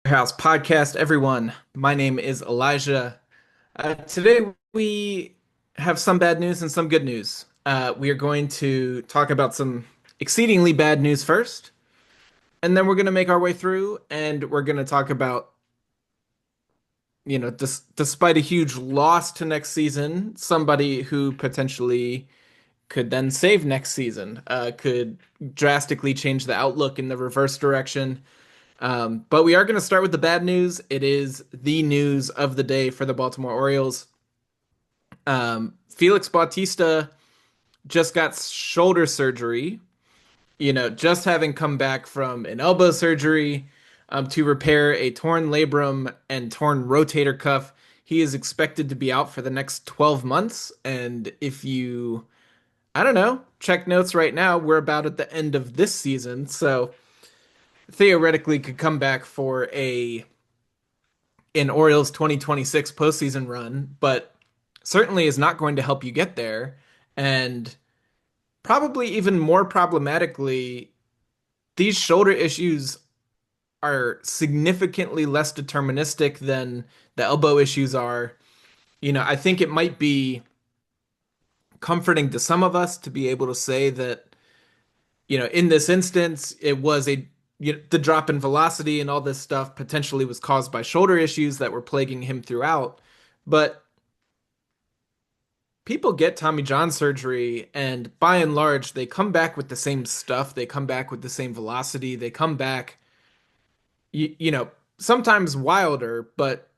House podcast, everyone. My name is Elijah. Today we have some bad news and some good news. We are going to talk about some exceedingly bad news first, and then we're going to make our way through, and we're going to talk about, despite a huge loss to next season, somebody who potentially could then save next season, could drastically change the outlook in the reverse direction. But we are going to start with the bad news. It is the news of the day for the Baltimore Orioles. Felix Bautista just got shoulder surgery, just having come back from an elbow surgery to repair a torn labrum and torn rotator cuff. He is expected to be out for the next 12 months. And if you, I don't know, check notes right now, we're about at the end of this season. So theoretically could come back for an Orioles 2026 postseason run, but certainly is not going to help you get there. And probably even more problematically, these shoulder issues are significantly less deterministic than the elbow issues are. I think it might be comforting to some of us to be able to say that, in this instance, it was the drop in velocity and all this stuff potentially was caused by shoulder issues that were plaguing him throughout. But people get Tommy John surgery, and by and large, they come back with the same stuff. They come back with the same velocity. They come back, sometimes wilder, but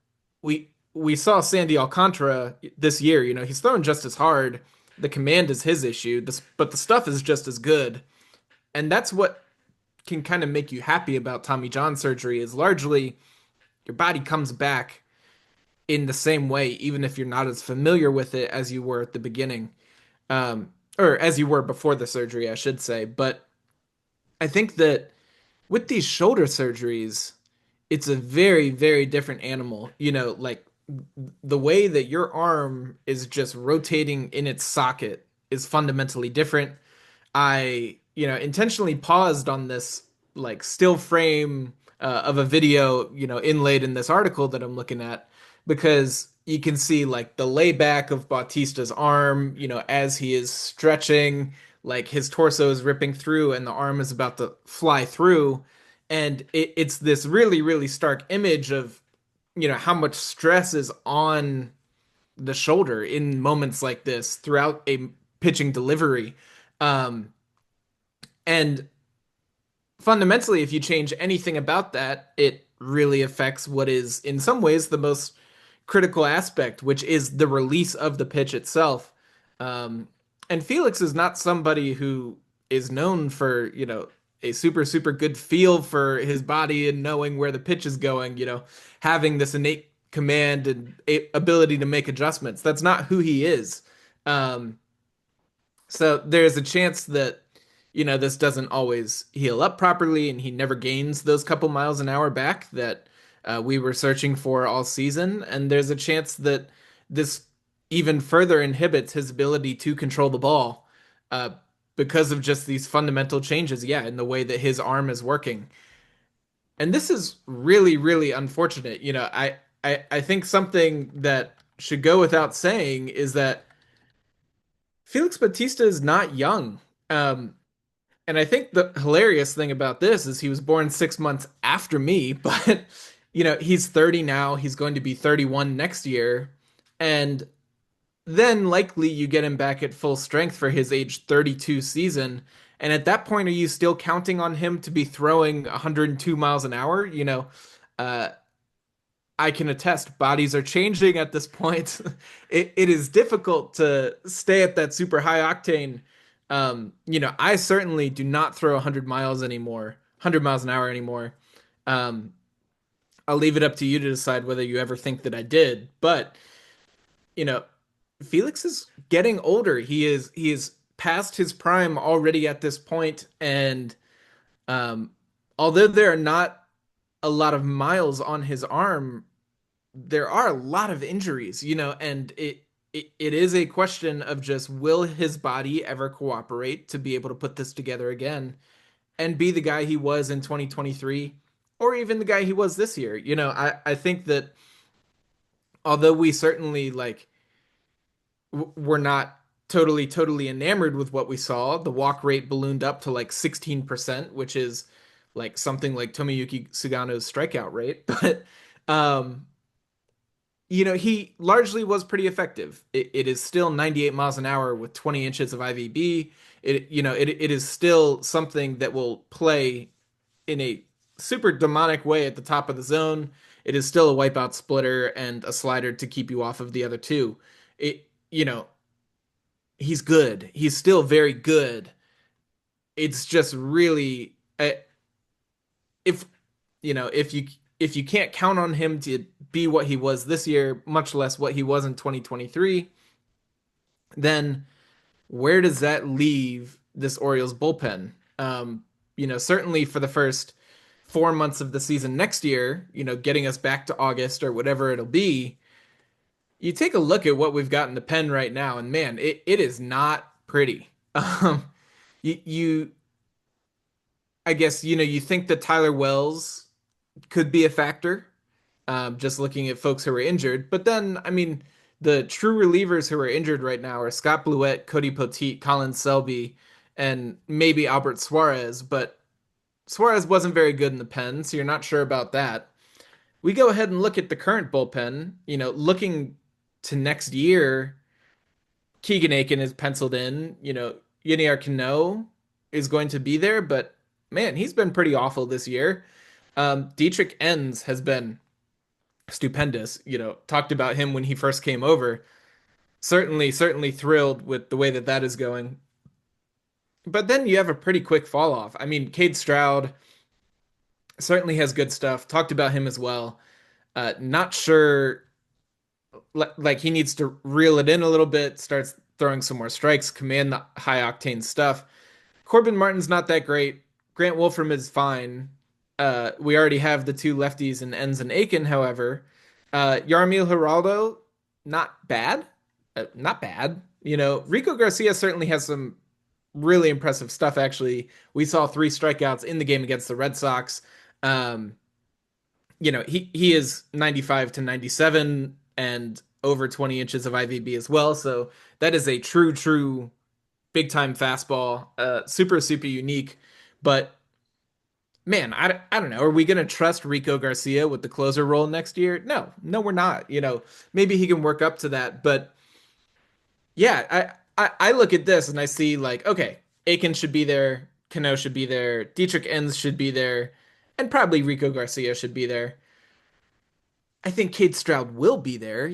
we saw Sandy Alcantara this year. He's throwing just as hard. The command is his issue, but the stuff is just as good. And that's what can kind of make you happy about Tommy John surgery is largely your body comes back in the same way, even if you're not as familiar with it as you were at the beginning, or as you were before the surgery, I should say. But I think that with these shoulder surgeries, it's a very, very different animal. Like the way that your arm is just rotating in its socket is fundamentally different. I, intentionally paused on this like still frame of a video, inlaid in this article that I'm looking at because you can see like the layback of Bautista's arm, as he is stretching, like his torso is ripping through and the arm is about to fly through. And it's this really, really stark image of, how much stress is on the shoulder in moments like this throughout a pitching delivery. Um, and fundamentally, if you change anything about that, it really affects what is, in some ways, the most critical aspect, which is the release of the pitch itself. Um, and Felix is not somebody who is known for, a super, super good feel for his body and knowing where the pitch is going, having this innate command and ability to make adjustments. That's not who he is. Um, so there's a chance that, this doesn't always heal up properly and he never gains those couple miles an hour back that we were searching for all season. And there's a chance that this even further inhibits his ability to control the ball uh, because of just these fundamental changes, yeah, in the way that his arm is working. And this is really, really unfortunate. I think something that should go without saying is that Felix Bautista is not young. And I think the hilarious thing about this is he was born 6 months after me, but he's 30 now. He's going to be 31 next year. And then likely you get him back at full strength for his age 32 season. And at that point, are you still counting on him to be throwing 102 miles an hour? Uh, I can attest bodies are changing at this point. It is difficult to stay at that super high octane. I certainly do not throw 100 miles anymore, 100 miles an hour anymore. Um, I'll leave it up to you to decide whether you ever think that I did. But, you know, Felix is getting older. He is past his prime already at this point, and um, although there are not a lot of miles on his arm, there are a lot of injuries, and it is a question of just will his body ever cooperate to be able to put this together again and be the guy he was in 2023? or even the guy he was this year. I think that although we certainly we're not totally enamored with what we saw. The walk rate ballooned up to like 16%, which is like something like Tomoyuki Sugano's strikeout rate. But um, he largely was pretty effective. It is still 98 miles an hour with 20 inches of IVB. It is still something that will play in a super demonic way at the top of the zone. It is still a wipeout splitter and a slider to keep you off of the other two. It, you know, he's good. He's still very good. It's just really if if you can't count on him to be what he was this year, much less what he was in 2023, then where does that leave this Orioles bullpen? Certainly for the first 4 months of the season next year, getting us back to August or whatever it'll be, you take a look at what we've got in the pen right now, and man, it is not pretty. You I guess you think that Tyler Wells could be a factor, just looking at folks who are injured. But then, I mean, the true relievers who are injured right now are Scott Blewett, Cody Poteet, Colin Selby, and maybe Albert Suarez. But Suarez wasn't very good in the pen, so you're not sure about that. We go ahead and look at the current bullpen. Looking to next year, Keegan Aiken is penciled in. Yenier Cano is going to be there, but man, he's been pretty awful this year. Dietrich Enns has been stupendous. Talked about him when he first came over. Certainly thrilled with the way that that is going. But then you have a pretty quick fall off. I mean, Cade Stroud certainly has good stuff. Talked about him as well. Not sure, like he needs to reel it in a little bit, starts throwing some more strikes, command the high octane stuff. Corbin Martin's not that great. Grant Wolfram is fine. We already have the two lefties in Enns and Aiken, however. Yarmil Geraldo, not bad. Not bad. Rico Garcia certainly has some really impressive stuff, actually. We saw 3 strikeouts in the game against the Red Sox. Um, he is 95 to 97 and over 20 inches of IVB as well. So that is a true big time fastball. Super unique. But man, I don't know. Are we going to trust Rico Garcia with the closer role next year? No, we're not. Maybe he can work up to that. But yeah, I look at this and I see like, okay, Aiken should be there. Cano should be there. Dietrich Enns should be there. And probably Rico Garcia should be there. I think Cade Stroud will be there.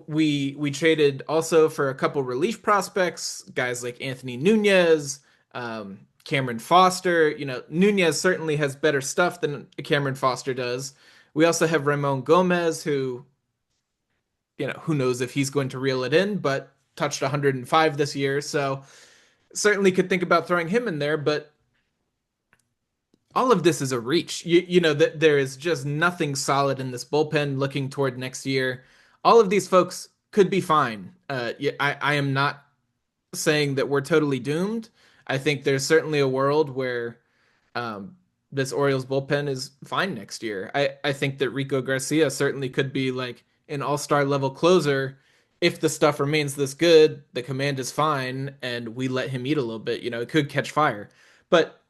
We traded also for a couple relief prospects, guys like Anthony Nunez, Cameron Foster. Nunez certainly has better stuff than Cameron Foster does. We also have Ramon Gomez, who knows if he's going to reel it in, but touched 105 this year, so certainly could think about throwing him in there. But all of this is a reach. That there is just nothing solid in this bullpen looking toward next year. All of these folks could be fine. I am not saying that we're totally doomed. I think there's certainly a world where this Orioles bullpen is fine next year. I think that Rico Garcia certainly could be like an all-star level closer if the stuff remains this good, the command is fine, and we let him eat a little bit. It could catch fire. But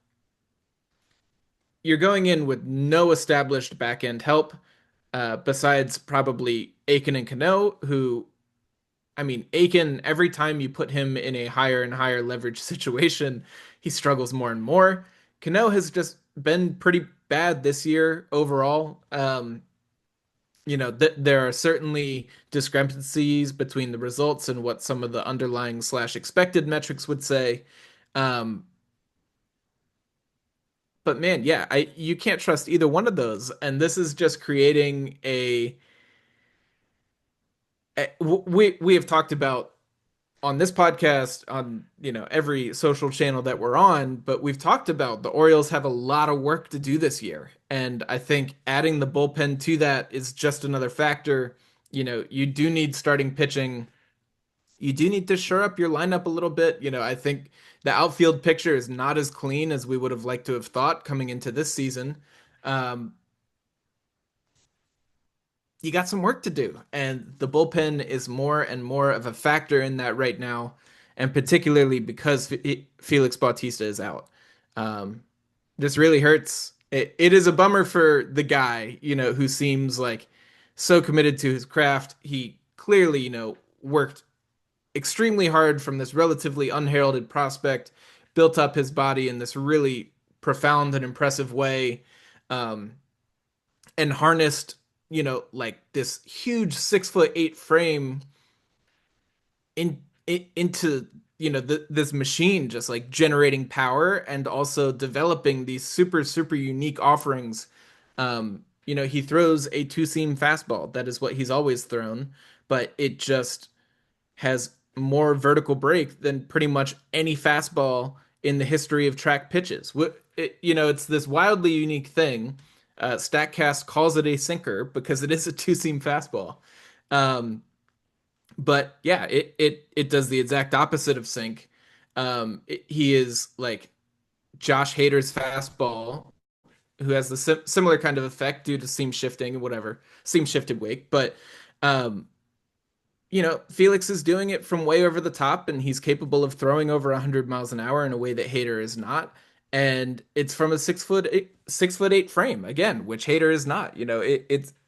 you're going in with no established back end help, besides probably Aiken and Cano, who, I mean, Aiken, every time you put him in a higher and higher leverage situation, he struggles more and more. Cano has just been pretty bad this year overall. There are certainly discrepancies between the results and what some of the underlying / expected metrics would say. Um, but man, yeah, you can't trust either one of those, and this is just creating we have talked about on this podcast, on every social channel that we're on, but we've talked about the Orioles have a lot of work to do this year, and I think adding the bullpen to that is just another factor. You do need starting pitching. You do need to shore up your lineup a little bit. I think the outfield picture is not as clean as we would have liked to have thought coming into this season. you got some work to do. And the bullpen is more and more of a factor in that right now, and particularly because Felix Bautista is out. Um, this really hurts. It is a bummer for the guy, who seems like so committed to his craft. He clearly, worked extremely hard from this relatively unheralded prospect, built up his body in this really profound and impressive way. Um, and harnessed, like this huge 6'8" frame into this machine, just like generating power and also developing these super super unique offerings. He throws a two seam fastball. That is what he's always thrown, but it just has more vertical break than pretty much any fastball in the history of track pitches. It's this wildly unique thing. Statcast calls it a sinker because it is a two seam fastball. Um, but yeah, it does the exact opposite of sink. He is like Josh Hader's fastball, who has the similar kind of effect due to seam shifting and whatever, seam shifted wake. But um, Felix is doing it from way over the top, and he's capable of throwing over 100 miles an hour in a way that Hader is not. And it's from a 6'8" frame again, which Hader is not.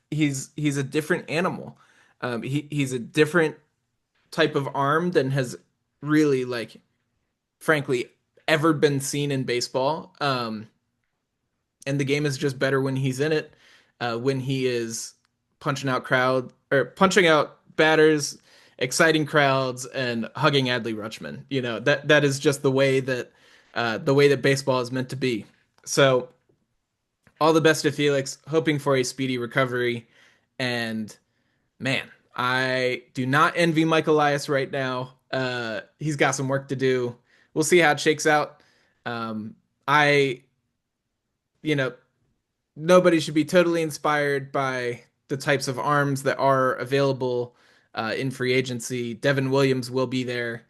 He's a different animal. He's a different type of arm than has really, like, frankly, ever been seen in baseball. And the game is just better when he's in it, when he is punching out batters, exciting crowds, and hugging Adley Rutschman. That is just the way that baseball is meant to be. So all the best to Felix, hoping for a speedy recovery. And man, I do not envy Mike Elias right now. He's got some work to do. We'll see how it shakes out. I, you know, Nobody should be totally inspired by the types of arms that are available in free agency. Devin Williams will be there.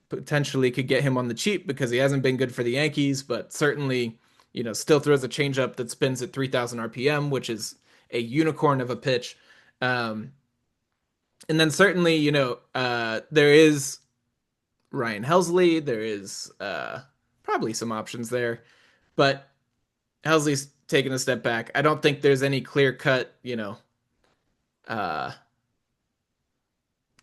Potentially could get him on the cheap because he hasn't been good for the Yankees, but certainly, still throws a changeup that spins at 3,000 RPM, which is a unicorn of a pitch. Um, and then certainly, there is Ryan Helsley. There is probably some options there, but Helsley's taken a step back. I don't think there's any clear cut, uh,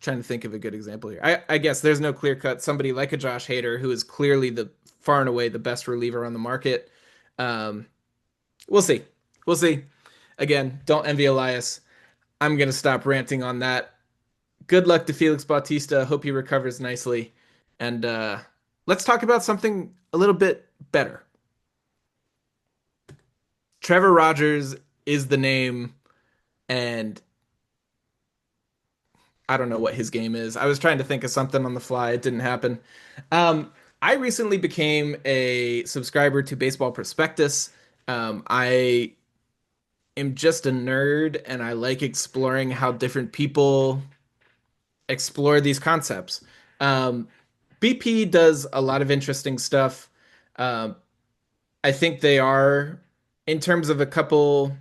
trying to think of a good example here. I guess there's no clear cut somebody like a Josh Hader who is clearly the far and away the best reliever on the market. Um, we'll see. We'll see. Again, don't envy Elias. I'm gonna stop ranting on that. Good luck to Felix Bautista. Hope he recovers nicely. And let's talk about something a little bit better. Trevor Rogers is the name, and I don't know what his game is. I was trying to think of something on the fly. It didn't happen. I recently became a subscriber to Baseball Prospectus. I am just a nerd, and I like exploring how different people explore these concepts. Um, BP does a lot of interesting stuff. Um, I think they are, in terms of a couple,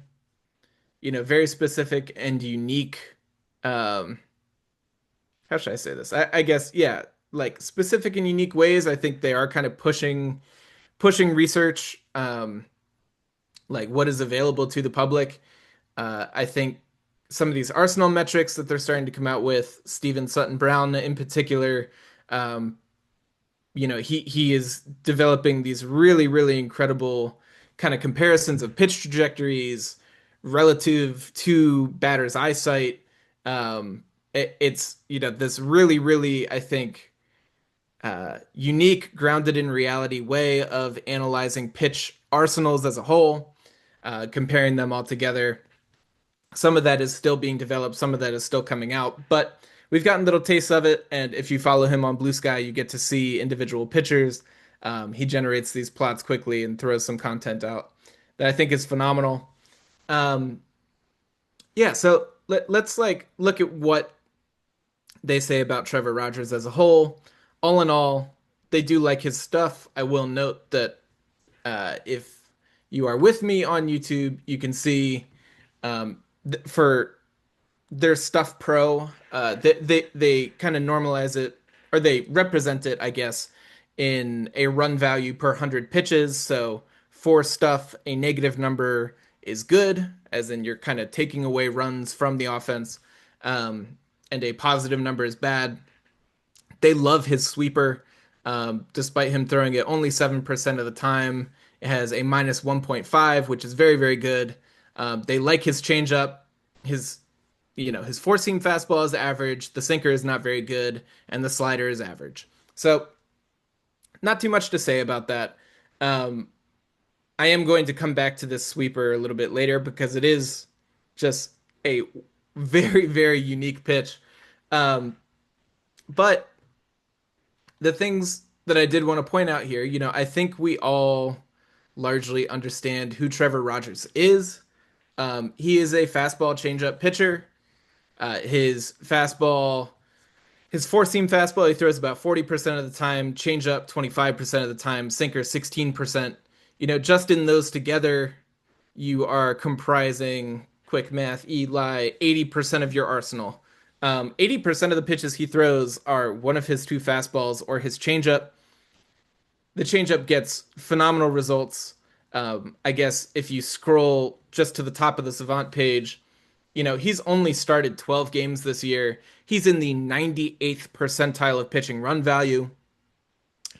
very specific and unique. Um, how should I say this? I guess, yeah, like specific and unique ways. I think they are kind of pushing research, like what is available to the public. I think some of these Arsenal metrics that they're starting to come out with, Steven Sutton Brown in particular, um, he is developing these really really incredible kind of comparisons of pitch trajectories relative to batters' eyesight. It's this really really, I think, unique, grounded in reality way of analyzing pitch arsenals as a whole, comparing them all together. Some of that is still being developed, some of that is still coming out, but we've gotten little tastes of it. And if you follow him on Blue Sky, you get to see individual pitchers. He generates these plots quickly and throws some content out that I think is phenomenal. Um, yeah, so let's like look at what they say about Trevor Rogers as a whole. All in all, they do like his stuff. I will note that if you are with me on YouTube, you can see for their stuff pro, they kind of normalize it, or they represent it, I guess, in a run value per 100 pitches. So for stuff, a negative number is good, as in you're kind of taking away runs from the offense, and a positive number is bad. They love his sweeper, despite him throwing it only 7% of the time. It has a minus 1.5, which is very, very good. They like his changeup. His his four seam fastball is average, the sinker is not very good, and the slider is average. So, not too much to say about that. Um, I am going to come back to this sweeper a little bit later because it is just a very, very unique pitch. Um, but the things that I did want to point out here, I think we all largely understand who Trevor Rogers is. He is a fastball changeup pitcher. His fastball, his four seam fastball, he throws about 40% of the time, changeup 25% of the time, sinker 16%. Just in those together, you are comprising, quick math, Eli, 80% of your arsenal. 80% of the pitches he throws are one of his two fastballs or his changeup. The changeup gets phenomenal results. I guess if you scroll just to the top of the Savant page, he's only started 12 games this year. He's in the 98th percentile of pitching run value.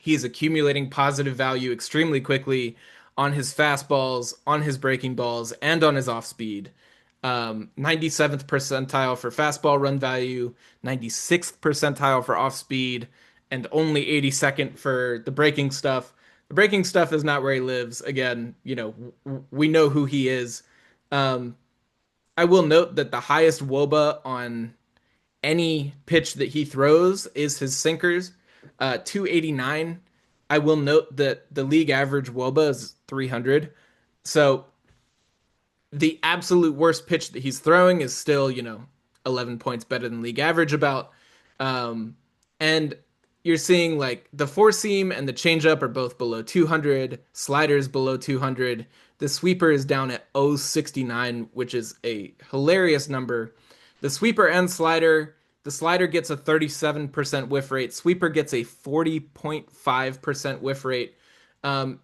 He's accumulating positive value extremely quickly on his fastballs, on his breaking balls, and on his off speed. 97th percentile for fastball run value, 96th percentile for off speed, and only 82nd for the breaking stuff. The breaking stuff is not where he lives. Again, we know who he is. Um, I will note that the highest WOBA on any pitch that he throws is his sinkers, 289. I will note that the league average WOBA is 300. So the absolute worst pitch that he's throwing is still, 11 points better than league average about. And you're seeing like the four seam and the changeup are both below 200, sliders below 200. The sweeper is down at 069, which is a hilarious number. The sweeper and slider, the slider gets a 37% whiff rate, sweeper gets a 40.5% whiff rate. And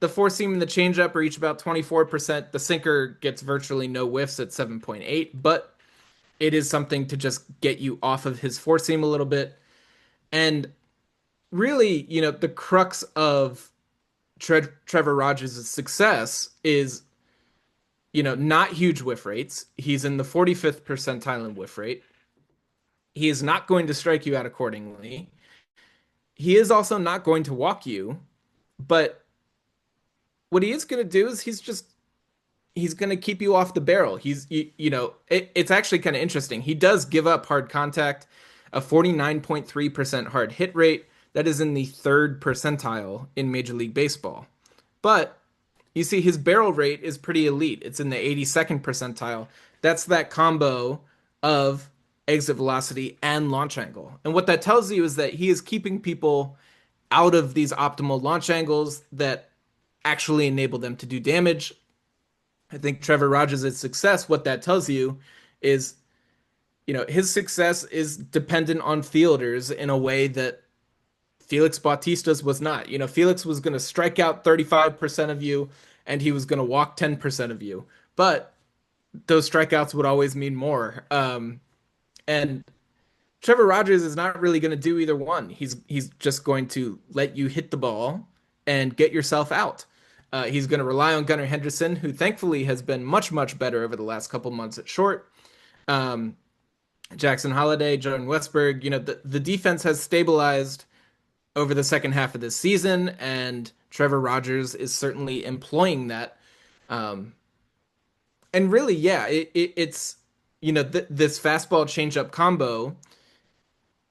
the four seam and the changeup are each about 24%. The sinker gets virtually no whiffs at 7.8, but it is something to just get you off of his four seam a little bit. And really, the crux of Trevor Rogers' success is, not huge whiff rates. He's in the 45th percentile in whiff rate. He is not going to strike you out accordingly. He is also not going to walk you, but what he is going to do is he's going to keep you off the barrel. It's actually kind of interesting. He does give up hard contact, a 49.3% hard hit rate. That is in the third percentile in Major League Baseball. But you see, his barrel rate is pretty elite. It's in the 82nd percentile. That's that combo of exit velocity and launch angle. And what that tells you is that he is keeping people out of these optimal launch angles that actually enable them to do damage. I think Trevor Rogers' success, what that tells you is, his success is dependent on fielders in a way that Felix Bautista's was not. Felix was going to strike out 35% of you and he was going to walk 10% of you. But those strikeouts would always mean more. And Trevor Rogers is not really going to do either one. He's just going to let you hit the ball and get yourself out. He's going to rely on Gunnar Henderson, who thankfully has been much, much better over the last couple months at short. Jackson Holliday, Jordan Westberg, the defense has stabilized over the second half of this season, and Trevor Rogers is certainly employing that. And really, yeah, it's this fastball changeup combo.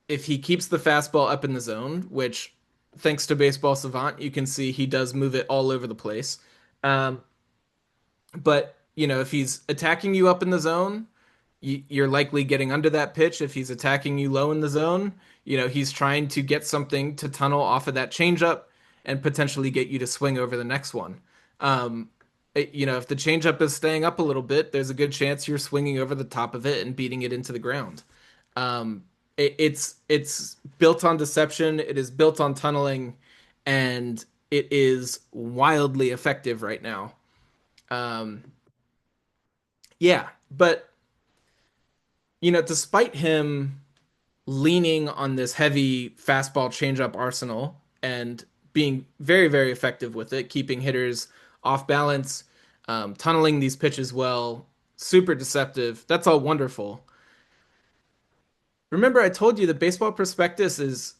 If he keeps the fastball up in the zone, which thanks to Baseball Savant, you can see he does move it all over the place. But if he's attacking you up in the zone, you're likely getting under that pitch. If he's attacking you low in the zone, he's trying to get something to tunnel off of that changeup and potentially get you to swing over the next one. If the changeup is staying up a little bit, there's a good chance you're swinging over the top of it and beating it into the ground. It's built on deception. It is built on tunneling, and it is wildly effective right now. Um, yeah, but despite him leaning on this heavy fastball changeup arsenal and being very, very effective with it, keeping hitters off balance, tunneling these pitches well, super deceptive. That's all wonderful. Remember, I told you the baseball prospectus is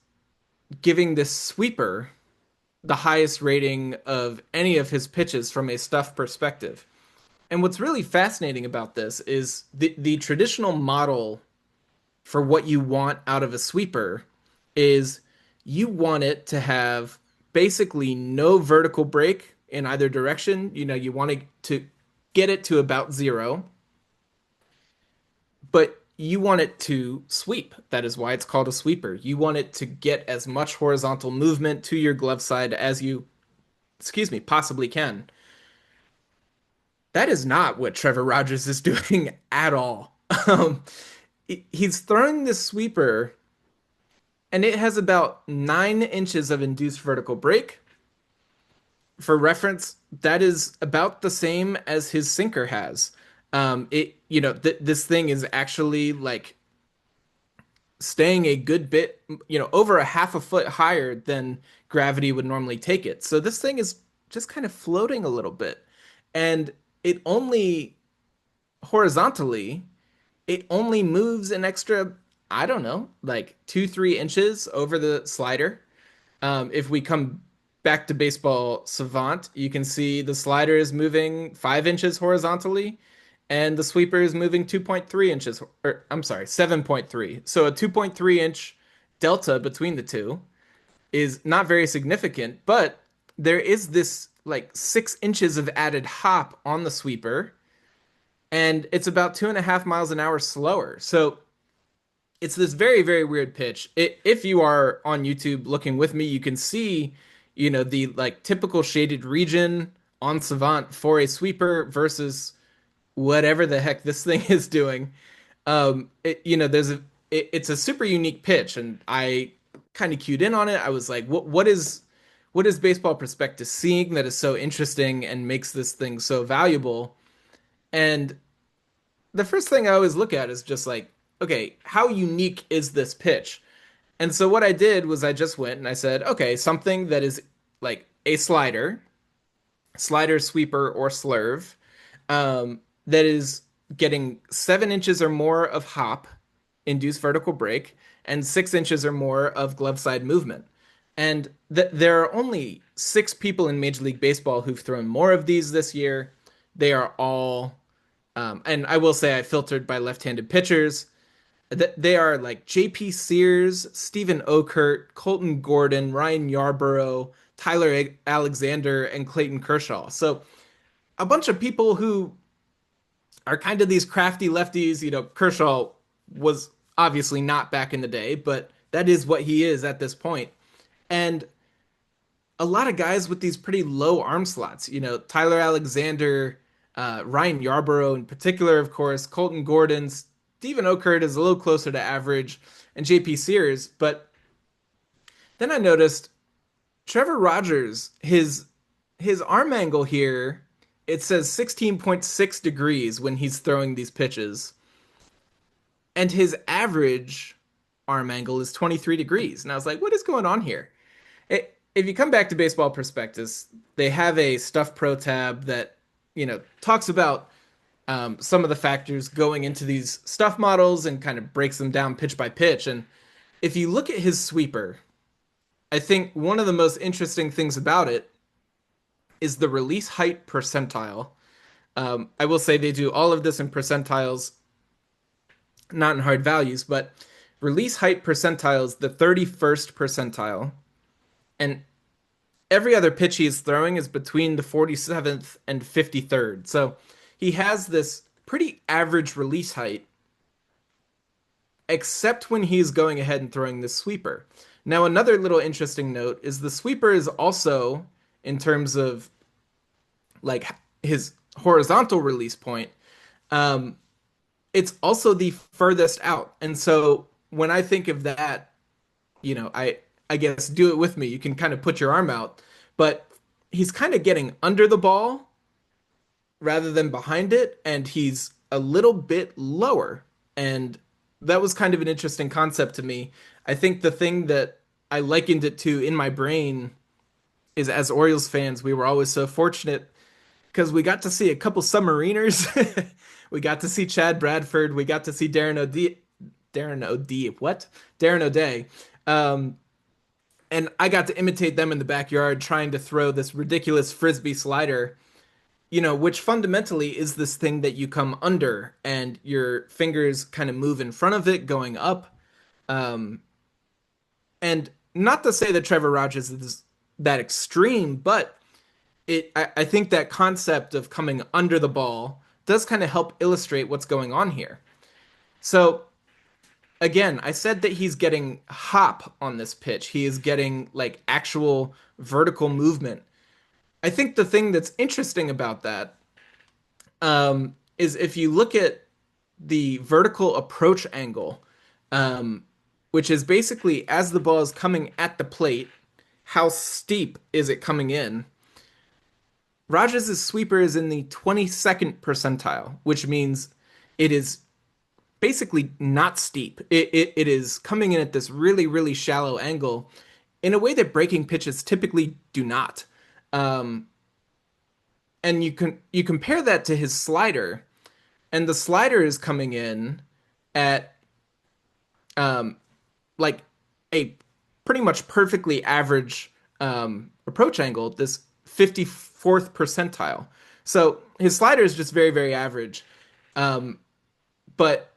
giving this sweeper the highest rating of any of his pitches from a stuff perspective. And what's really fascinating about this is the traditional model for what you want out of a sweeper is you want it to have basically no vertical break in either direction. You want to get it to about zero, but you want it to sweep. That is why it's called a sweeper. You want it to get as much horizontal movement to your glove side as you, excuse me, possibly can. That is not what Trevor Rogers is doing at all. Um, he's throwing this sweeper and it has about 9 inches of induced vertical break. For reference, that is about the same as his sinker has. This thing is actually like staying a good bit, over a half a foot higher than gravity would normally take it. So this thing is just kind of floating a little bit. And it only horizontally, it only moves an extra, I don't know, like 2, 3 inches over the slider. If we come back to baseball savant, you can see the slider is moving 5 inches horizontally, and the sweeper is moving 2.3 inches, or I'm sorry, 7.3. So a 2.3 inch delta between the two is not very significant, but there is this like 6 inches of added hop on the sweeper, and it's about 2.5 miles an hour slower. So it's this very, very weird pitch. If you are on YouTube looking with me, you can see, the like typical shaded region on Savant for a sweeper versus whatever the heck this thing is doing. It's a super unique pitch, and I kind of cued in on it. I was like, what is baseball prospectus seeing that is so interesting and makes this thing so valuable? And the first thing I always look at is just like, okay, how unique is this pitch? And so what I did was I just went and I said, okay, something that is like a slider, sweeper, or slurve, that is getting 7 inches or more of hop, induced vertical break, and 6 inches or more of glove side movement. And there are only 6 people in Major League Baseball who've thrown more of these this year. They are all, and I will say I filtered by left-handed pitchers. They are like J.P. Sears, Stephen Okert, Colton Gordon, Ryan Yarborough, Tyler Alexander, and Clayton Kershaw. So a bunch of people who are kind of these crafty lefties. Kershaw was obviously not back in the day, but that is what he is at this point. And a lot of guys with these pretty low arm slots. Tyler Alexander, Ryan Yarborough in particular, of course, Colton Gordon, Stephen Okert is a little closer to average, and JP Sears. But then I noticed Trevor Rogers, his arm angle here, it says 16.6 degrees when he's throwing these pitches, and his average arm angle is 23 degrees. And I was like, what is going on here? If you come back to Baseball Prospectus, they have a Stuff Pro tab that talks about some of the factors going into these stuff models and kind of breaks them down pitch by pitch. And if you look at his sweeper, I think one of the most interesting things about it is the release height percentile. I will say they do all of this in percentiles, not in hard values, but release height percentile is the 31st percentile. And every other pitch he is throwing is between the 47th and 53rd. So he has this pretty average release height, except when he's going ahead and throwing the sweeper. Now, another little interesting note is the sweeper is also, in terms of like his horizontal release point, um, it's also the furthest out. And so when I think of that, I guess do it with me. You can kind of put your arm out, but he's kind of getting under the ball rather than behind it, and he's a little bit lower. And that was kind of an interesting concept to me. I think the thing that I likened it to in my brain is, as Orioles fans, we were always so fortunate because we got to see a couple submariners. We got to see Chad Bradford. We got to see Darren O'D, what? Darren O'Day. Um, and I got to imitate them in the backyard trying to throw this ridiculous frisbee slider, which fundamentally is this thing that you come under and your fingers kind of move in front of it going up. Um, and not to say that Trevor Rogers is that extreme, but I think that concept of coming under the ball does kind of help illustrate what's going on here. So again, I said that he's getting hop on this pitch. He is getting like actual vertical movement. I think the thing that's interesting about that is if you look at the vertical approach angle, um, which is basically as the ball is coming at the plate, how steep is it coming in? Rogers' sweeper is in the 22nd percentile, which means it is basically not steep. It is coming in at this really, really shallow angle in a way that breaking pitches typically do not. Um, and you compare that to his slider, and the slider is coming in at um, like a pretty much perfectly average approach angle, this 54th percentile. So his slider is just very, very average. Um, but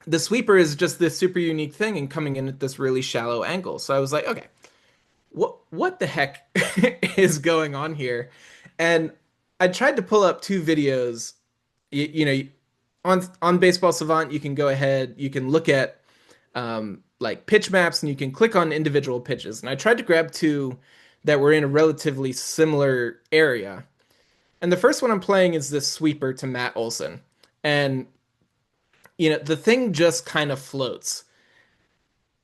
the sweeper is just this super unique thing and coming in at this really shallow angle. So I was like, okay, what the heck is going on here? And I tried to pull up two videos. On Baseball Savant, you can go ahead, you can look at like pitch maps, and you can click on individual pitches. And I tried to grab two that were in a relatively similar area. And the first one I'm playing is this sweeper to Matt Olson. And the thing just kind of floats.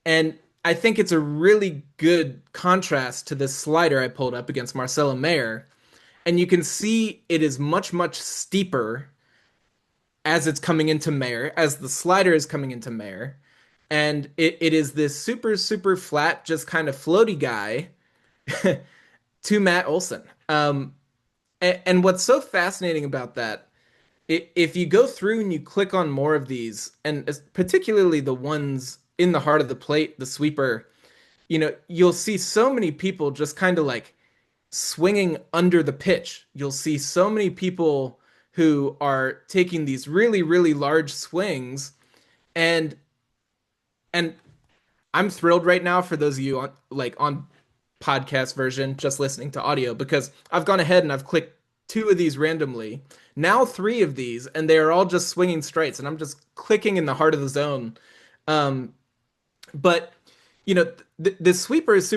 And I think it's a really good contrast to this slider I pulled up against Marcelo Mayer. And you can see it is much, much steeper as it's coming into Mayer, as the slider is coming into Mayer. And it is this super, super flat, just kind of floaty guy to Matt Olson. And what's so fascinating about that, if you go through and you click on more of these, and particularly the ones in the heart of the plate, the sweeper, you'll see so many people just kind of like swinging under the pitch. You'll see so many people who are taking these really, really large swings, and and I'm thrilled right now for those of you on podcast version, just listening to audio, because I've gone ahead and I've clicked two of these randomly. Now three of these, and they are all just swinging straights, and I'm just clicking in the heart of the zone. Um, but the sweeper is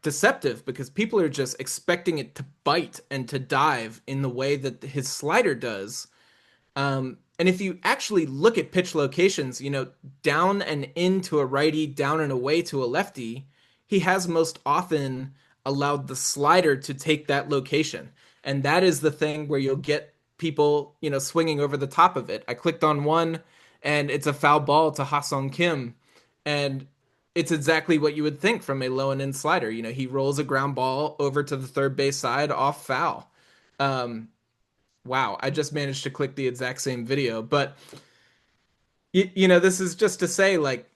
deceptive because people are just expecting it to bite and to dive in the way that his slider does. And if you actually look at pitch locations, down and into a righty, down and away to a lefty, he has most often allowed the slider to take that location. And that is the thing where you'll get people, swinging over the top of it. I clicked on one and it's a foul ball to Ha-Sung Kim. And it's exactly what you would think from a low and in slider. He rolls a ground ball over to the third base side off foul. Um, wow, I just managed to click the exact same video. But, this is just to say, like,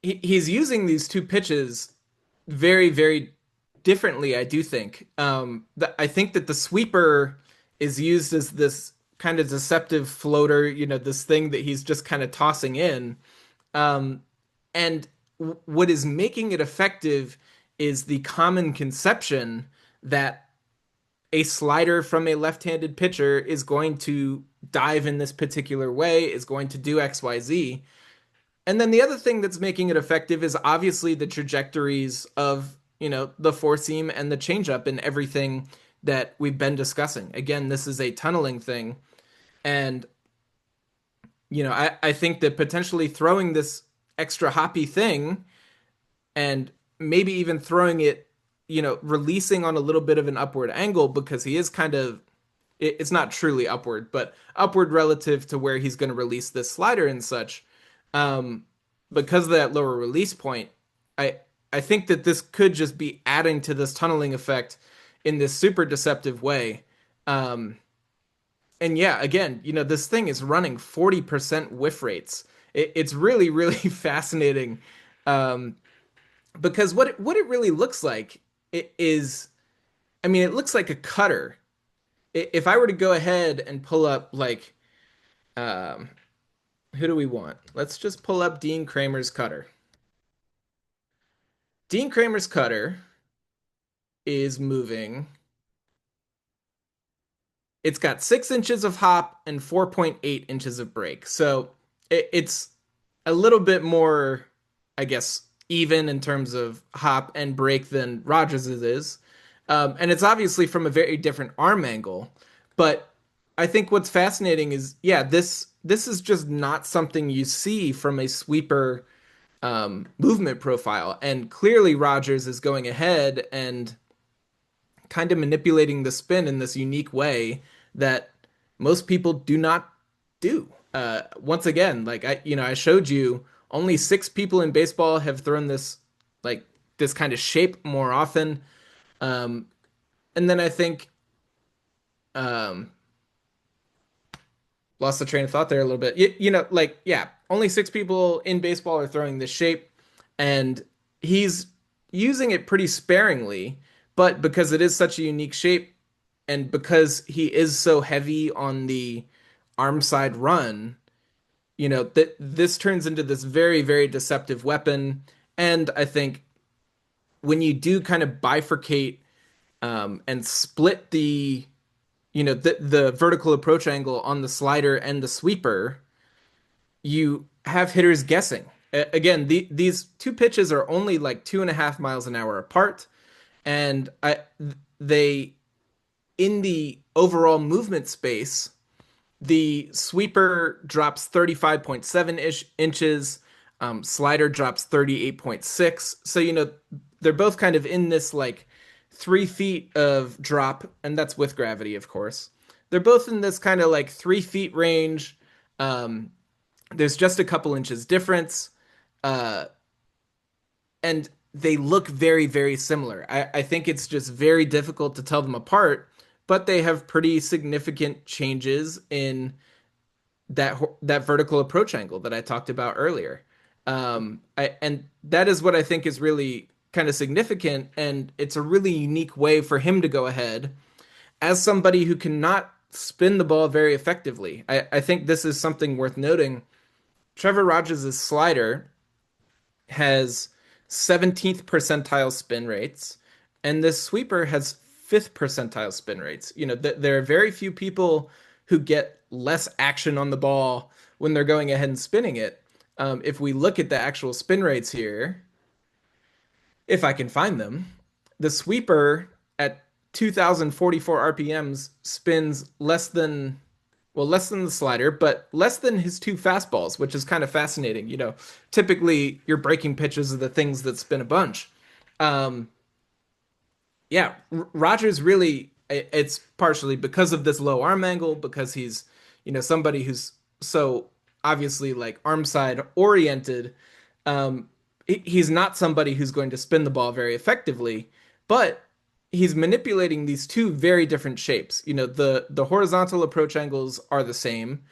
he's using these two pitches very, very differently, I do think. I think that the sweeper is used as this kind of deceptive floater, this thing that he's just kind of tossing in. And what is making it effective is the common conception that a slider from a left-handed pitcher is going to dive in this particular way, is going to do XYZ. And then the other thing that's making it effective is obviously the trajectories of, the four seam and the changeup and everything that we've been discussing. Again, this is a tunneling thing. And, I think that potentially throwing this extra hoppy thing and maybe even throwing it, releasing on a little bit of an upward angle because he is kind of, it's not truly upward, but upward relative to where he's going to release this slider and such. Um, because of that lower release point, I I think that this could just be adding to this tunneling effect in this super deceptive way. Um, and yeah, again, this thing is running 40% whiff rates. It's really, really fascinating. Um, because what it really looks like it is, I mean, it looks like a cutter. If I were to go ahead and pull up like, um, who do we want? Let's just pull up Dean Kramer's cutter. Dean Kramer's cutter is moving. It's got 6 inches of hop and 4.8 inches of break. So it's a little bit more, I guess, even in terms of hop and break than Rogers's is. And it's obviously from a very different arm angle. But I think what's fascinating is, yeah, this is just not something you see from a sweeper movement profile. And clearly Rogers is going ahead and kind of manipulating the spin in this unique way that most people do not do. Once again, like I showed you, only 6 people in baseball have thrown like this kind of shape more often. Um, and then I think um, lost the train of thought there a little bit. Like yeah, only 6 people in baseball are throwing this shape, and he's using it pretty sparingly. But because it is such a unique shape, and because he is so heavy on the arm side run, that this turns into this very, very deceptive weapon. And I think when you do kind of bifurcate and split the vertical approach angle on the slider and the sweeper, you have hitters guessing. Again, these two pitches are only like 2.5 miles an hour apart, and they in the overall movement space, the sweeper drops 35.7 inches, slider drops 38.6. So, they're both kind of in this like 3 feet of drop, and that's with gravity, of course. They're both in this kind of like 3 feet range. Um, there's just a couple inches difference. Uh, and they look very, very similar. I think it's just very difficult to tell them apart, but they have pretty significant changes in that vertical approach angle that I talked about earlier. And that is what I think is really kind of significant, and it's a really unique way for him to go ahead as somebody who cannot spin the ball very effectively. I think this is something worth noting. Trevor Rogers' slider has 17th percentile spin rates, and this sweeper has 5th percentile spin rates. There are very few people who get less action on the ball when they're going ahead and spinning it. If we look at the actual spin rates here, if I can find them, the sweeper at 2044 RPMs spins less than the slider, but less than his two fastballs, which is kind of fascinating. Typically your breaking pitches are the things that spin a bunch. Um, yeah, Rogers really, it's partially because of this low arm angle, because he's, somebody who's so obviously like arm side oriented. Um, he's not somebody who's going to spin the ball very effectively, but he's manipulating these two very different shapes. The horizontal approach angles are the same.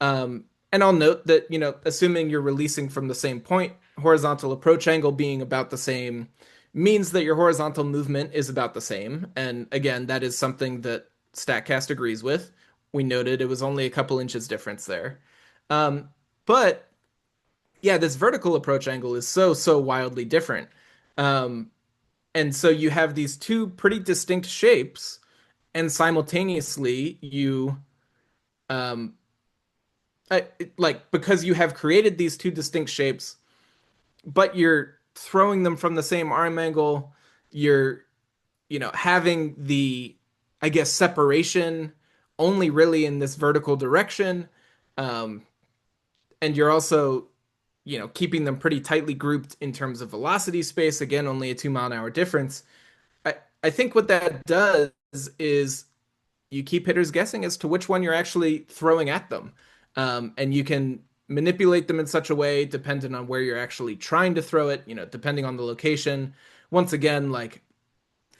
And I'll note that, assuming you're releasing from the same point, horizontal approach angle being about the same means that your horizontal movement is about the same. And again, that is something that StatCast agrees with. We noted it was only a couple inches difference there. Um, but yeah, this vertical approach angle is so, so wildly different. Um, and so you have these two pretty distinct shapes, and simultaneously um, because you have created these two distinct shapes, but you're throwing them from the same arm angle, you're, having the I guess, separation only really in this vertical direction. Um, and you're also, keeping them pretty tightly grouped in terms of velocity space. Again, only a 2 mile an hour difference. I, I think what that does is you keep hitters guessing as to which one you're actually throwing at them. And you can manipulate them in such a way, depending on where you're actually trying to throw it, depending on the location. Once again, like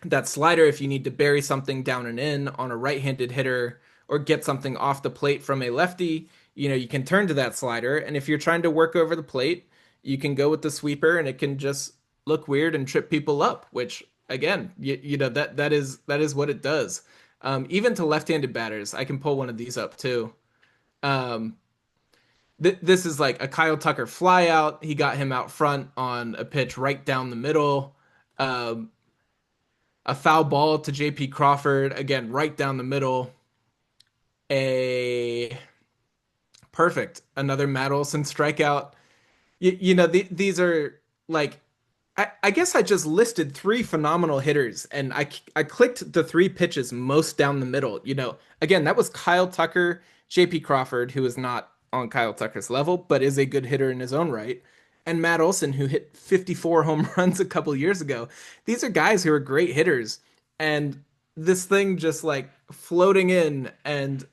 that slider, if you need to bury something down and in on a right-handed hitter or get something off the plate from a lefty, you can turn to that slider. And if you're trying to work over the plate, you can go with the sweeper and it can just look weird and trip people up, which again, that is what it does. Even to left-handed batters, I can pull one of these up too. Um, this is like a Kyle Tucker flyout. He got him out front on a pitch right down the middle. Um, a foul ball to JP Crawford, again, right down the middle. A perfect, another Matt Olson strikeout. These are like, I guess I just listed three phenomenal hitters, and I clicked the three pitches most down the middle. Again, that was Kyle Tucker, JP Crawford, who is not on Kyle Tucker's level, but is a good hitter in his own right, and Matt Olson, who hit 54 home runs a couple years ago. These are guys who are great hitters, and this thing just like floating in and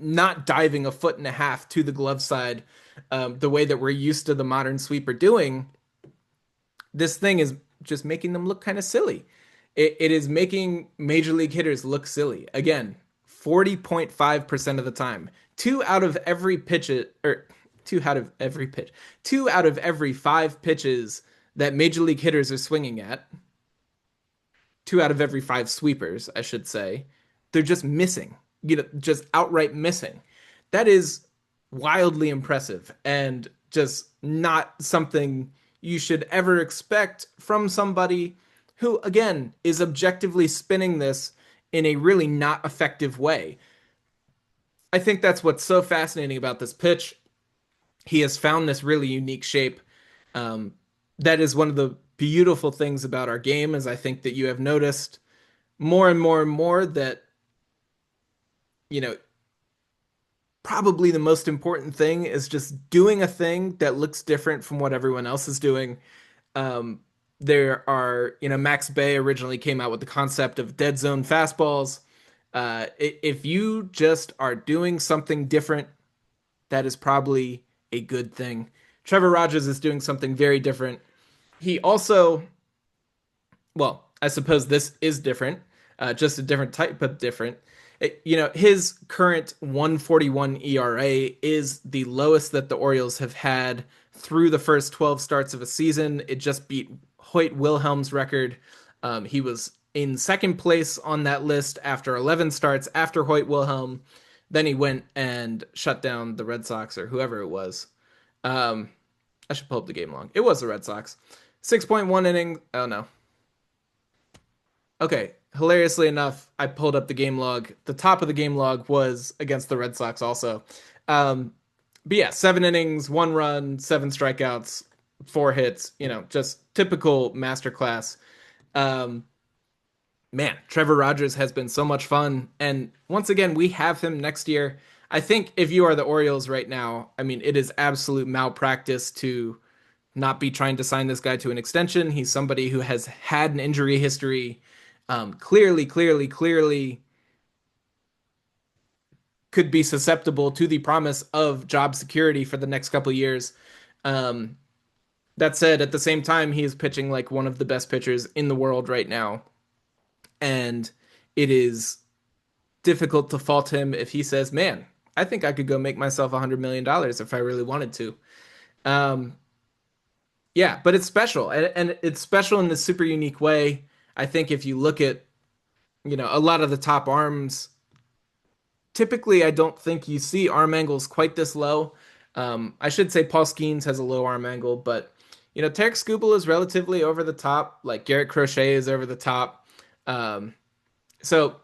not diving a foot and a half to the glove side, the way that we're used to the modern sweeper doing. This thing is just making them look kind of silly. It is making major league hitters look silly. Again, 40.5% of the time. Two out of every pitch, or two out of every pitch, two out of every five pitches that major league hitters are swinging at, two out of every five sweepers, I should say, they're just missing, just outright missing. That is wildly impressive and just not something you should ever expect from somebody who, again, is objectively spinning this in a really not effective way. I think that's what's so fascinating about this pitch. He has found this really unique shape. Um, that is one of the beautiful things about our game, is I think that you have noticed more and more and more that, you know, probably the most important thing is just doing a thing that looks different from what everyone else is doing. Um, there are, Max Bay originally came out with the concept of dead zone fastballs. If you just are doing something different, that is probably a good thing. Trevor Rogers is doing something very different. He also, well, I suppose this is different, just a different type of different. His current 141 ERA is the lowest that the Orioles have had through the first 12 starts of a season. It just beat Hoyt Wilhelm's record. He was in second place on that list after 11 starts after Hoyt Wilhelm. Then he went and shut down the Red Sox or whoever it was. Um, I should pull up the game log. It was the Red Sox. 6.1 innings. Oh no. Okay. Hilariously enough, I pulled up the game log. The top of the game log was against the Red Sox also. Um, but yeah, 7 innings, 1 run, 7 strikeouts, 4 hits, just typical masterclass. Um, man, Trevor Rogers has been so much fun. And once again, we have him next year. I think if you are the Orioles right now, I mean, it is absolute malpractice to not be trying to sign this guy to an extension. He's somebody who has had an injury history. Clearly could be susceptible to the promise of job security for the next couple of years. Um, that said, at the same time, he is pitching like one of the best pitchers in the world right now. And it is difficult to fault him if he says, man, I think I could go make myself $100 million if I really wanted to. Um, yeah, but it's special. And it's special in this super unique way. I think if you look at, a lot of the top arms, typically I don't think you see arm angles quite this low. I should say Paul Skeens has a low arm angle, but, Tarek Skubal is relatively over the top. Like Garrett Crochet is over the top. So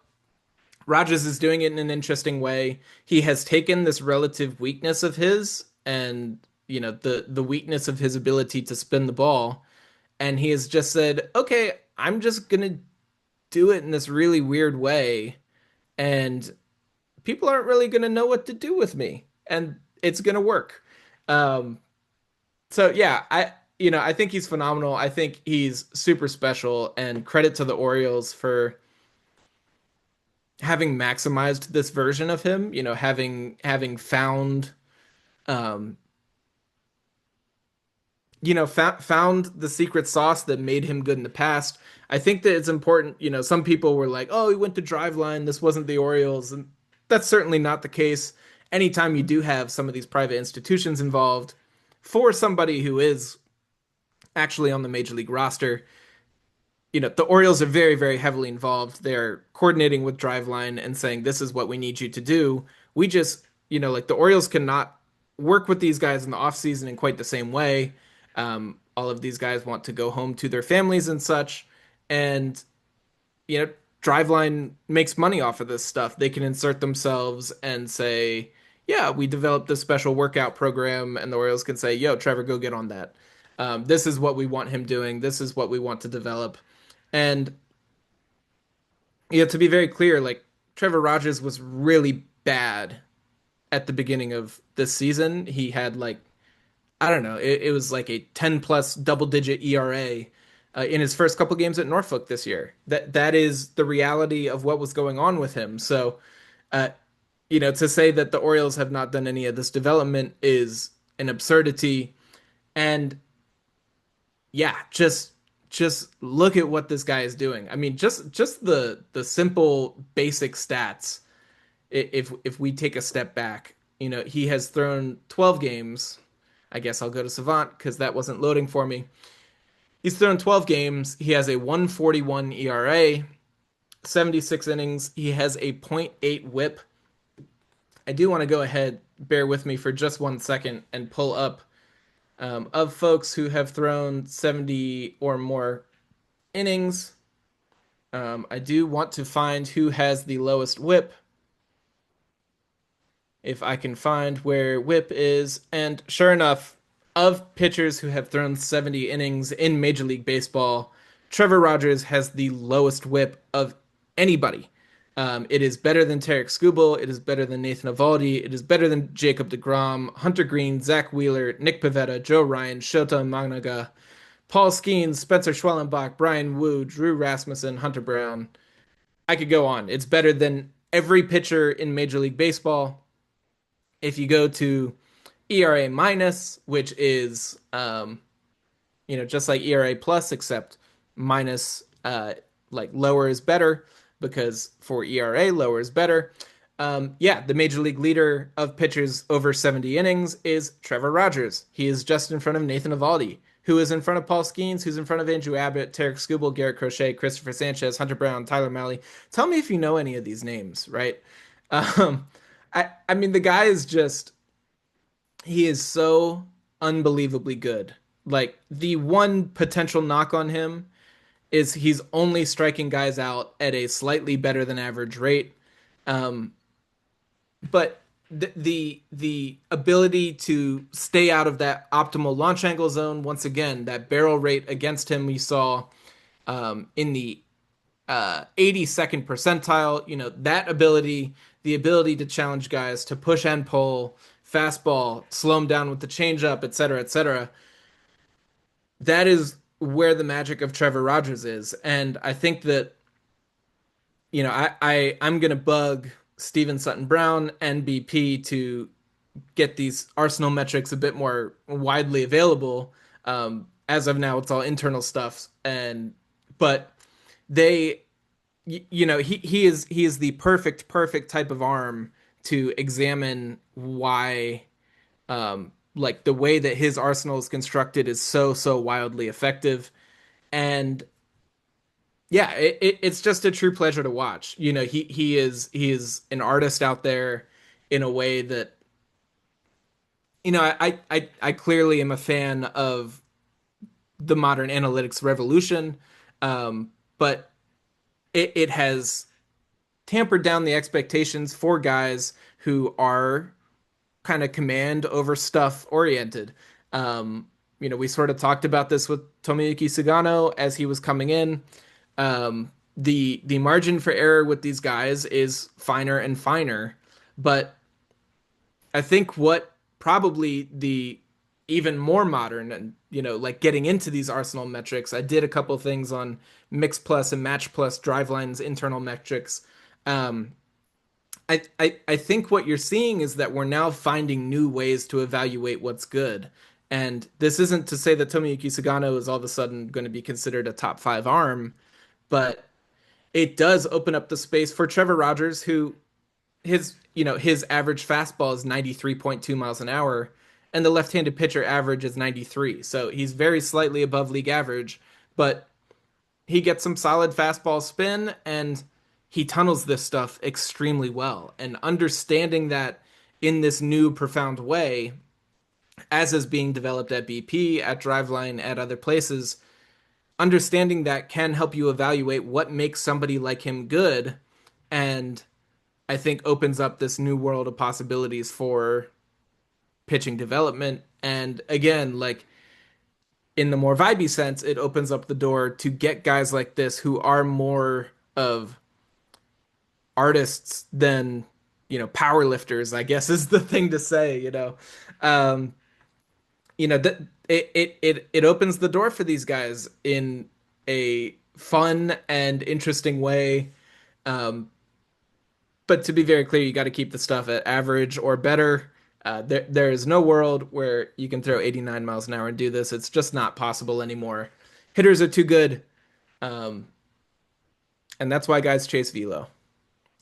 Rogers is doing it in an interesting way. He has taken this relative weakness of his and, the weakness of his ability to spin the ball, and he has just said, okay, I'm just gonna do it in this really weird way, and people aren't really going to know what to do with me, and it's going to work. Um, so yeah, I think he's phenomenal. I think he's super special, and credit to the Orioles for having maximized this version of him, having found um found the secret sauce that made him good in the past. I think that it's important, some people were like, "Oh, he went to Driveline, this wasn't the Orioles." And that's certainly not the case. Anytime you do have some of these private institutions involved, for somebody who is actually on the major league roster, the Orioles are very, very heavily involved. They're coordinating with Driveline and saying, "This is what we need you to do." We just, like the Orioles cannot work with these guys in the offseason in quite the same way. All of these guys want to go home to their families and such. And, you know, Driveline makes money off of this stuff. They can insert themselves and say, "Yeah, we developed this special workout program." And the Orioles can say, "Yo, Trevor, go get on that. This is what we want him doing. This is what we want to develop." And to be very clear, like Trevor Rogers was really bad at the beginning of this season. He had like, I don't know, it was like a 10 plus double digit ERA in his first couple games at Norfolk this year. That is the reality of what was going on with him. So, uh, to say that the Orioles have not done any of this development is an absurdity. And yeah, just look at what this guy is doing. I mean, just the simple basic stats. If we take a step back, he has thrown 12 games. I guess I'll go to Savant because that wasn't loading for me. He's thrown 12 games. He has a 141 ERA, 76 innings. He has a .8 whip. I do want to go ahead, bear with me for just 1 second, and pull up of folks who have thrown 70 or more innings. I do want to find who has the lowest whip, if I can find where whip is. And sure enough, of pitchers who have thrown 70 innings in Major League Baseball, Trevor Rogers has the lowest whip of anybody. It is better than Tarek Skubal. It is better than Nathan Eovaldi. It is better than Jacob deGrom, Hunter Green, Zach Wheeler, Nick Pivetta, Joe Ryan, Shota Magnaga, Paul Skeens, Spencer Schwellenbach, Brian Wu, Drew Rasmussen, Hunter Brown. I could go on. It's better than every pitcher in Major League Baseball. If you go to ERA minus, which is just like ERA plus, except minus like lower is better because for ERA lower is better. The major league leader of pitchers over 70 innings is Trevor Rogers. He is just in front of Nathan Eovaldi, who is in front of Paul Skeens, who's in front of Andrew Abbott, Tarek Skubal, Garrett Crochet, Christopher Sanchez, Hunter Brown, Tyler Malley. Tell me if you know any of these names, right? Um, I mean, the guy is just, he is so unbelievably good. Like, the one potential knock on him is he's only striking guys out at a slightly better than average rate. Um, but the ability to stay out of that optimal launch angle zone, once again, that barrel rate against him we saw in the 82nd percentile, that ability, the ability to challenge guys, to push and pull, fastball, slow him down with the changeup, et cetera, et cetera. That is where the magic of Trevor Rogers is. And I think that, I'm gonna bug Steven Sutton Brown and BP to get these Arsenal metrics a bit more widely available. As of now, it's all internal stuff, but they, he is the perfect type of arm to examine why like the way that his arsenal is constructed is so wildly effective. And yeah, it's just a true pleasure to watch. He is an artist out there in a way that I clearly am a fan of the modern analytics revolution, but it has tampered down the expectations for guys who are kind of command over stuff oriented. We sort of talked about this with Tomoyuki Sugano as he was coming in. the margin for error with these guys is finer and finer. But I think what probably the even more modern and like getting into these Arsenal metrics, I did a couple things on Mix Plus and Match Plus Drivelines internal metrics. Um, I think what you're seeing is that we're now finding new ways to evaluate what's good. And this isn't to say that Tomoyuki Sugano is all of a sudden going to be considered a top five arm, but it does open up the space for Trevor Rogers, who his average fastball is 93.2 miles an hour, and the left-handed pitcher average is 93. So he's very slightly above league average, but he gets some solid fastball spin and he tunnels this stuff extremely well. And understanding that in this new profound way, as is being developed at BP, at Driveline, at other places, understanding that can help you evaluate what makes somebody like him good, and I think opens up this new world of possibilities for pitching development. And again, like in the more vibey sense, it opens up the door to get guys like this who are more of artists than power lifters, I guess is the thing to say. um that it opens the door for these guys in a fun and interesting way. um but to be very clear, you got to keep the stuff at average or better. There is no world where you can throw 89 miles an hour and do this. It's just not possible anymore. Hitters are too good, um and that's why guys chase velo.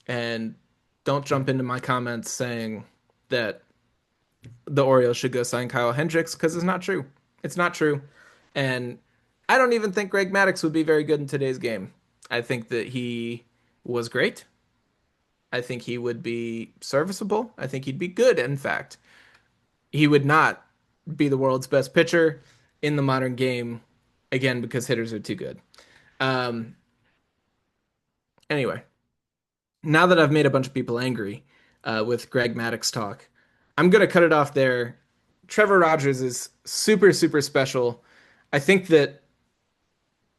And don't jump into my comments saying that the Orioles should go sign Kyle Hendricks, because it's not true. It's not true. And I don't even think Greg Maddux would be very good in today's game. I think that he was great. I think he would be serviceable. I think he'd be good, in fact. He would not be the world's best pitcher in the modern game, again, because hitters are too good. Um, anyway, now that I've made a bunch of people angry with Greg Maddux talk, I'm gonna cut it off there. Trevor Rogers is super, super special. I think that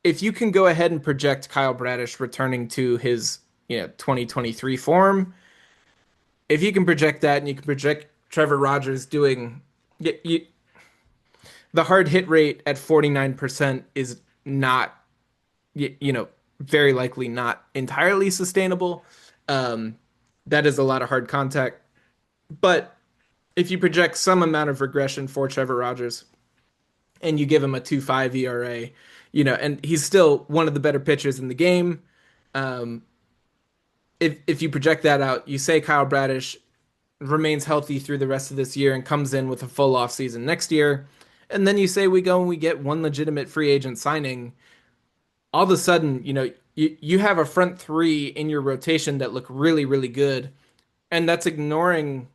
if you can go ahead and project Kyle Bradish returning to his 2023 form, if you can project that and you can project Trevor Rogers doing the hard hit rate at 49% is not very likely not entirely sustainable. Um, that is a lot of hard contact. But if you project some amount of regression for Trevor Rogers and you give him a 2.5 ERA, and he's still one of the better pitchers in the game. Um, if you project that out, you say Kyle Bradish remains healthy through the rest of this year and comes in with a full off season next year, and then you say we go and we get one legitimate free agent signing, all of a sudden, you have a front three in your rotation that look really, really good. And that's ignoring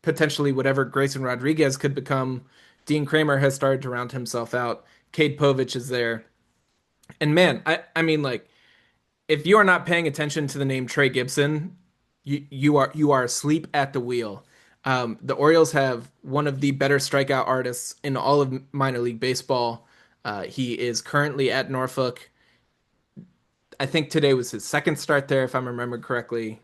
potentially whatever Grayson Rodriguez could become. Dean Kramer has started to round himself out. Cade Povich is there. And man, I mean, like, if you are not paying attention to the name Trey Gibson, you are asleep at the wheel. The Orioles have one of the better strikeout artists in all of minor league baseball. He is currently at Norfolk. I think today was his second start there, if I'm remembering correctly,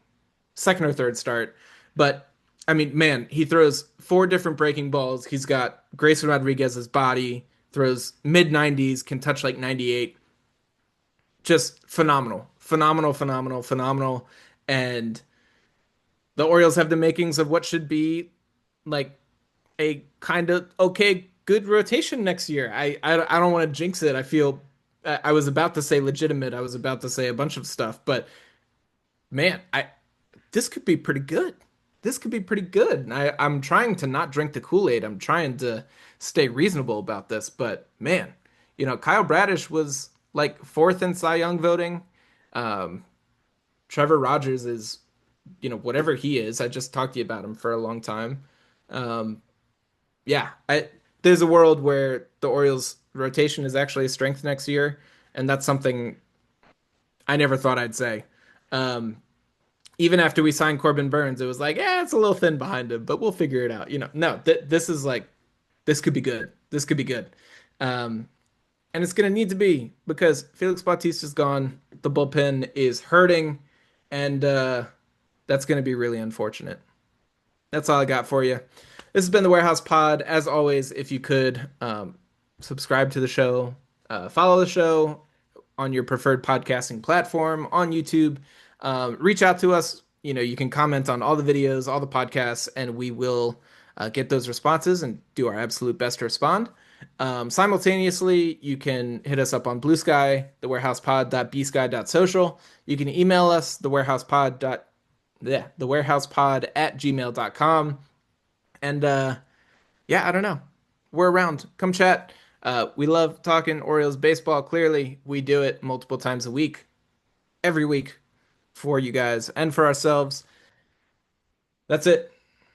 second or third start. But I mean, man, he throws four different breaking balls. He's got Grayson Rodriguez's body, throws mid 90s, can touch like 98. Just phenomenal, phenomenal, phenomenal, phenomenal. And the Orioles have the makings of what should be like a kind of okay, good rotation next year. I don't want to jinx it. I feel I was about to say legitimate. I was about to say a bunch of stuff, but man, I this could be pretty good. This could be pretty good. And I'm trying to not drink the Kool-Aid. I'm trying to stay reasonable about this, but man, Kyle Bradish was like fourth in Cy Young voting. Um, Trevor Rogers is, whatever he is. I just talked to you about him for a long time. Um, yeah, there's a world where the Orioles rotation is actually a strength next year, and that's something I never thought I'd say. Um, Even after we signed Corbin Burns, it was like, yeah, it's a little thin behind him, but we'll figure it out. No, this is like, this could be good. This could be good. Um, And it's going to need to be because Felix Bautista's gone. The bullpen is hurting, and that's going to be really unfortunate. That's all I got for you. This has been the Warehouse Pod. As always, if you could subscribe to the show, follow the show on your preferred podcasting platform on YouTube. Reach out to us. You know, you can comment on all the videos, all the podcasts, and we will get those responses and do our absolute best to respond. Simultaneously, you can hit us up on Blue Sky, thewarehousepod.bsky.social. You can email us, thewarehousepod@gmail.com. And yeah, I don't know. We're around. Come chat. We love talking Orioles baseball. Clearly, we do it multiple times a week, every week for you guys and for ourselves. That's it.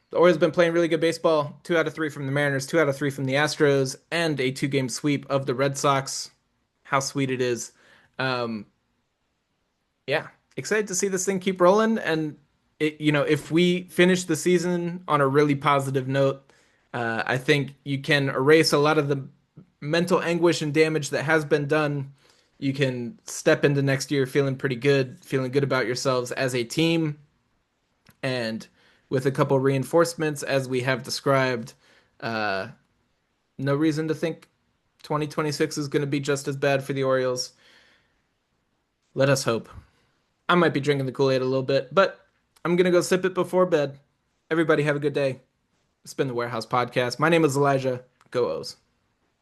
The Orioles been playing really good baseball. 2 out of 3 from the Mariners, 2 out of 3 from the Astros, and a two-game sweep of the Red Sox. How sweet it is. Um, yeah, excited to see this thing keep rolling. And if we finish the season on a really positive note, I think you can erase a lot of the mental anguish and damage that has been done. You can step into next year feeling pretty good, feeling good about yourselves as a team, and with a couple reinforcements as we have described, uh, no reason to think 2026 is going to be just as bad for the Orioles. Let us hope. I might be drinking the Kool-Aid a little bit, but I'm going to go sip it before bed. Everybody have a good day. It's been the Warehouse Podcast. My name is Elijah. Go O's.